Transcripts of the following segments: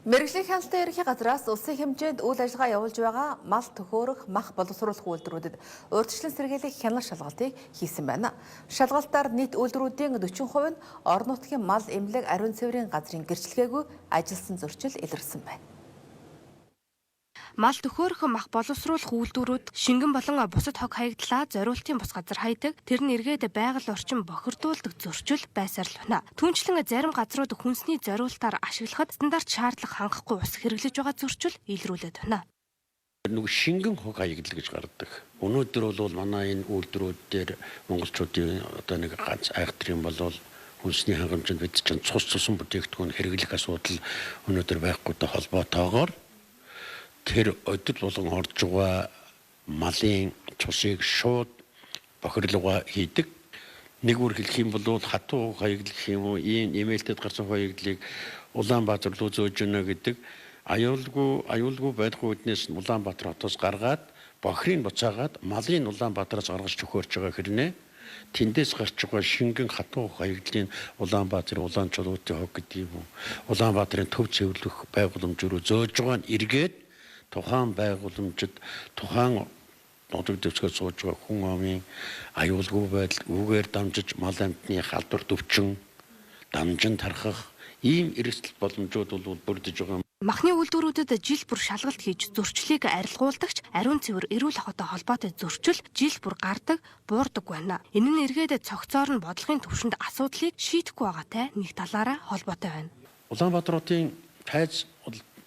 Мэргэжлийн хяналтын ерөнхий газраас улсын хэмжээнд үйл ажиллагаа явуулж байгаа мал төхөөрөх, мах боловсруулах үйлдвэрүүдэд урьдчилан сэргийлэх хяналт шалгалтыг хийсэн байна. Шалгалтаар нийт үйлдвэрүүдийн 40% нь орон нутгийн мал эмнэлэг ариун цэврийн газрын гэрчлэгээгүй ажилсан зөрчил илэрсэн байна. Мал төхөөрөх мах боловсруулах үйлдвэрүүд шингэн болон бусад хог хаягдлаа зориултын бус газар хаядаг, тэр нь эргээд байгаль орчин бохирдуулдаг зөрчил байсаар л байна. Түүнчлэн зарим газрууд хүнсний зориултаар ашиглахад стандарт шаардлага хангахгүй ус хэрэглэж байгаа зөрчил илрүүлээд байна. Нэг шингэн хог хаягдал гэж гардаг. Өнөөдөр бол манай энэ үйлдвэрүүд дээр монголчуудын одоо нэг ганц айхтар юм болвол хүнсний хангамжинд бид чинь цус цусан бүтээгдэхүүн хэрэглэх асуудал өнөөдөр байхгүйтэй холбоотойгоор тэр өдөр болгон орж байгаа малын цусыг шууд бохирлогоо хийдэг. Нэг үр хэлэх юм бол хатуу хаягдал гэх юм уу, ийм нэмэлтэд гарсан хаягдлыг Улаанбаатар руу зөөж өгнө гэдэг аюулгүй байхгүй үднээс Улаанбаатар хотоос гаргаад бохирыг буцаагаад малын Улаанбаатараас гаргаж төхөөрч байгаа хэрнээ тэндээс гарч байгаа шингэн хатуу хаягдлын Улаанбаатарын улаанчуудын хог гэдэг юм уу, Улаанбаатарын төв цэвэрлэх байгууламж руу зөөж байгаа нь эргээд тухайн байгууламжид тухайн нутаг дэвсгэр сууж байгаа хүн амын аюулгүй байдал үгээр дамжиж мал амтны халдвар төвчин дамжин тархах ийм эрсдэл боломжууд бол бүрдэж байгаа. Махны үйлдвэрүүдэд жил бүр шалгалт хийж зөрчлийг арилгуулдагч ариун цэвэр эрүүл ахуйтай холбоотой зөрчил жил бүр гардаг, буурдаг байна. Энэ нь эргээд цогцоор нь бодлогын түвшинд асуудлыг шийдэхгүй байгаатай нэг талаараа холбоотой байна. Улаанбаатар хотын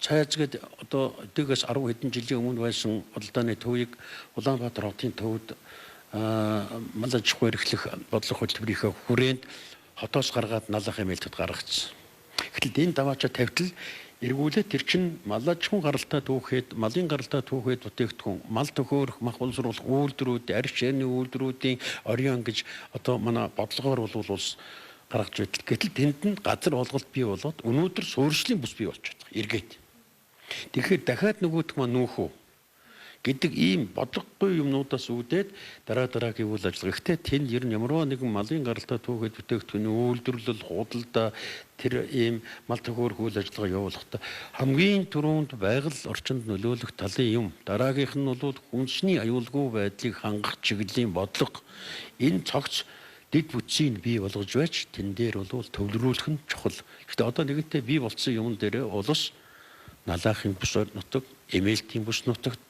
цайз гэдэг одоо дэгээс 10 хэдэн жилийн өмнө байсан худалдааны төвийг Улаанбаатар хотын төвд мал аж ахуй эрхлэх бодлого хөтөлбөрийнхөө хүрээнд хотоос гаргаад налах эмээлтэд гаргацсан. Гэтэл энэ даваачаа тавьтал эргүүлээ тэр чинь мал аж ахуйн гаралтай түүхэд, малын гаралтай түүхэд бүтээгдэхүүн, мал төхөөрөх, мах боловсруулах үйлдвэрүүд, арьс ширний үйлдвэрүүдийн орион гэж одоо манай бодлогоор бол улс гаргаж байтал. Гэтэл тэнд нь газар олголт бий болоод өнөөдөр суурьшлийн бус бий болчиход байгаа. Эргээд. Тэгэхээр дахиад нөгөөх маань нүүхүү гэдэг ийм бодлогогүй юмнуудаас үүдээд дараагийн үйл ажиллагаа. Гэхдээ тэнд ер нь ямарваа нэгэн малын гаралтай түүхэд бүтээгдэхүүний үйлдвэрлэл, худалдаа тэр ийм мал төхөөрөх үйл ажиллагаа явуулахдаа хамгийн түрүүнд байгаль орчинд нөлөөлөх талын юм. Дараагийнх нь бол хүнсний аюулгүй байдлыг хангах чиглэлийн бодлого. Энэ цогц дэд бүтцийг бий болгож байж тэн дээр бол төвлөрүүлэх нь чухал. Гэхдээ одоо нэгэнтээ бий болсон юм дээрээ улс налаахын бус нутаг, эмээлтийн бус нутагт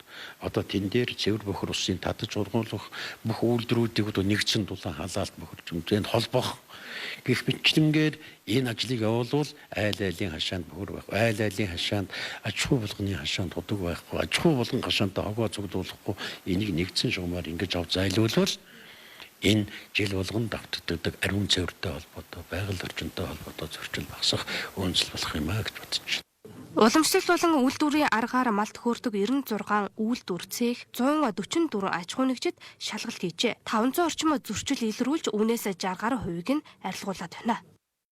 одоо тэн дээр цэвэр бохир усын татаж ургуулах бүх үйлдвэрүүдийг одоо нэгдсэн дулаан халаалт бохирч юмтэнд холбох гэх мэтлэнгээр энэ ажлыг явуулвал айл айлын хашаанд бохир байх, айл айлын хашаанд аж ахуй болгоны хашаанд худаг байхгүй, аж ахуй болгон хашаантаа хогоо цуглуулахгүй энийг нэгдсэн шугамаар ингэж авч зайлуулвал энэ жил болгон давтагддаг ариун цэвэртэй холбоотой, байгаль орчинтой холбоотой зөрчил багасах үндэслэл болох юм а гэж бодож байна. Уламжлалт болон үйлдвэрийн аргаар мал төхөөрдөг 96 үйлдвэр цех 144 аж ахуй нэгжид шалгалт хийжээ. 500 орчим зөрчил илрүүлж үүнээс 60 гаруй хувийг нь арилгуулад байна.